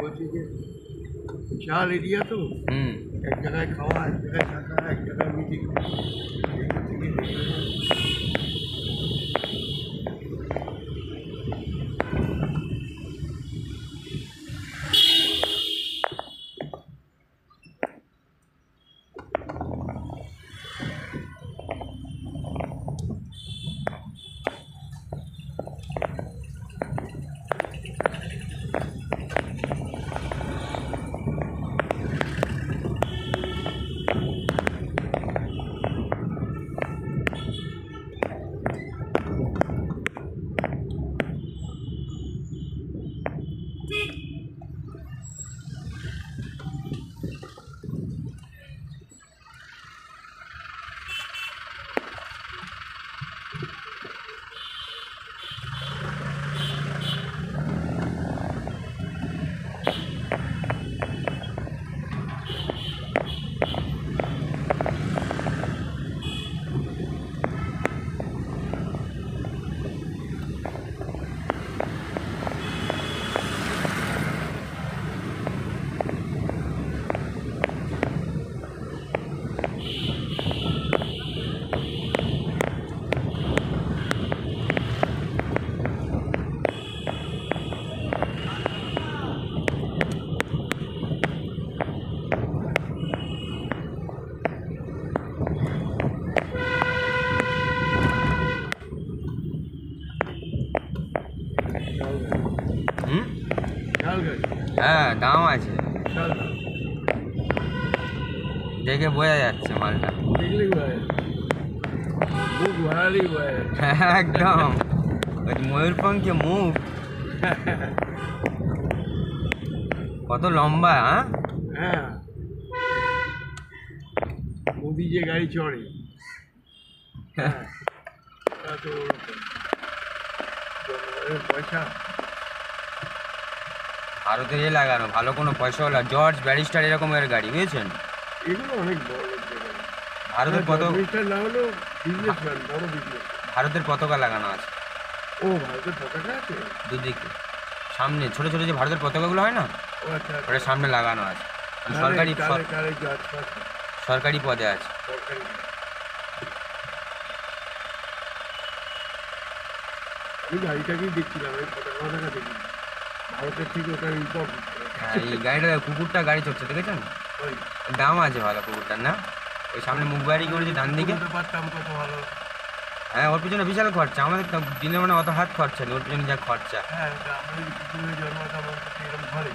বলছি যে বিশাল এরিয়া তো, এক জায়গায় খাওয়া, এক জায়গায় থাকা, এক জায়গায় মিটিং, এইখান থেকে বেরিয়ে হ্যাঁ, দাম আছে, দেখে বোঝা যাচ্ছে মালটা। একদম ময়ূরপঙ্খী মুখ, কত লম্বা। হ্যাঁ, মোদি যে গাড়ি চড়ে, পয়সা ভারতের লাগানো ভালো, কোনো পয়সা হলো জর্জ ব্যারিস্টার এরকমের গাড়ি, বুঝেছেন? এগুলো অনেক বড় ভারতের পতাকা না হলেও বিজনেসম্যান, বড় বিজনেস। ভারতের পতাকা লাগানো আছে। ও, ভারতের পতাকা আছে দুদিকে, সামনে ছোট ছোট যে ভারতের পতাকাগুলো হয় না, ও আচ্ছা, ওটা সামনে লাগানো আছে। সরকারি সরকারি পদে আছে। আমি গাড়িটাকেই দেখছিলাম, এই পতাকা দেখি ভারতের থেকে ওটা ইম্পোর্ট। এই গাড়িটা, কুকুরটা গাড়ি চড়ছে, দেখেছেন? দাম আছে ভালো কুকুরটার, না? ওই সামনে মুখ বাড়ি করেছে ডান দিকে, পারতাম কত ভালো। হ্যাঁ, ওর পিছনে বিশাল খরচা, আমাদের দিনে মানে অত হাত খরচা নেই, ওর পিছনে যা খরচা। হ্যাঁ, আমাদের কুকুরের জন্মটা আমার এরকম ঘরে